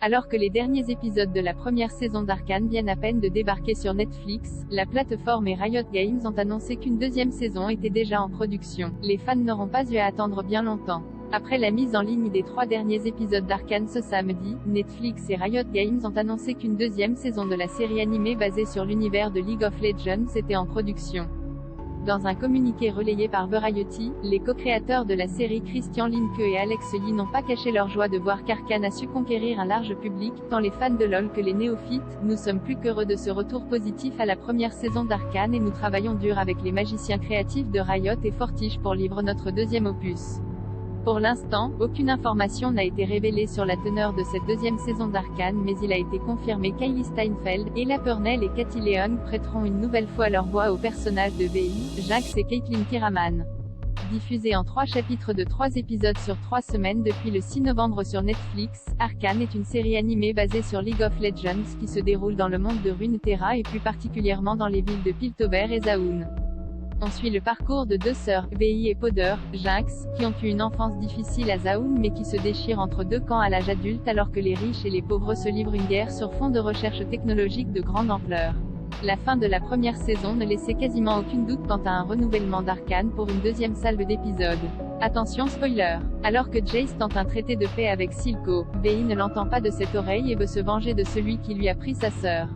Alors que les derniers épisodes de la première saison d'Arcane viennent à peine de débarquer sur Netflix, la plateforme et Riot Games ont annoncé qu'une deuxième saison était déjà en production. Les fans n'auront pas eu à attendre bien longtemps. Après la mise en ligne des 3 derniers épisodes d'Arcane ce samedi, Netflix et Riot Games ont annoncé qu'une deuxième saison de la série animée basée sur l'univers de League of Legends était en production. Dans un communiqué relayé par Variety, les co-créateurs de la série Christian Linke et Alex Yee n'ont pas caché leur joie de voir qu'Arcane a su conquérir un large public, tant les fans de LoL que les néophytes. Nous sommes plus qu'heureux de ce retour positif à la première saison d'Arcane et nous travaillons dur avec les magiciens créatifs de Riot et Fortiche pour livrer notre deuxième opus. Pour l'instant, aucune information n'a été révélée sur la teneur de cette deuxième saison d'Arcane, mais il a été confirmé qu'Hailey Steinfeld, Ella Purnell et Katy Leon prêteront une nouvelle fois leur voix aux personnages de VI, Jinx et Caitlyn Kiraman. Diffusée en 3 chapitres de 3 épisodes sur 3 semaines depuis le 6 novembre sur Netflix, Arcane est une série animée basée sur League of Legends qui se déroule dans le monde de Runeterra et plus particulièrement dans les villes de Piltover et Zaun. On suit le parcours de 2 sœurs, VI et Powder, Jinx, qui ont eu une enfance difficile à Zaun mais qui se déchirent entre 2 camps à l'âge adulte alors que les riches et les pauvres se livrent une guerre sur fond de recherche technologique de grande ampleur. La fin de la première saison ne laissait quasiment aucun doute quant à un renouvellement d'Arcane pour une deuxième salve d'épisodes. Attention spoiler. Alors que Jayce tente un traité de paix avec Silco, VI ne l'entend pas de cette oreille et veut se venger de celui qui lui a pris sa sœur.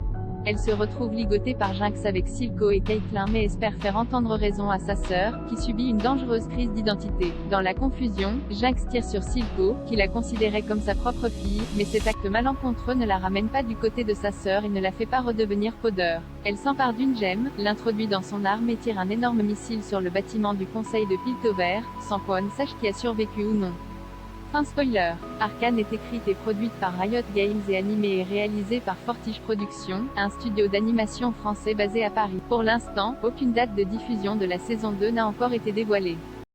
Elle se retrouve ligotée par Jinx avec Silco et Caitlyn mais espère faire entendre raison à sa sœur, qui subit une dangereuse crise d'identité. Dans la confusion, Jinx tire sur Silco, qui la considérait comme sa propre fille, mais cet acte malencontreux ne la ramène pas du côté de sa sœur et ne la fait pas redevenir Powder. Elle s'empare d'une gemme, l'introduit dans son arme et tire un énorme missile sur le bâtiment du conseil de Piltover, sans qu'on sache qui a survécu ou non. Fin spoiler. Arcane est écrite et produite par Riot Games et animée et réalisée par Fortiche Productions, un studio d'animation français basé à Paris. Pour l'instant, aucune date de diffusion de la saison 2 n'a encore été dévoilée.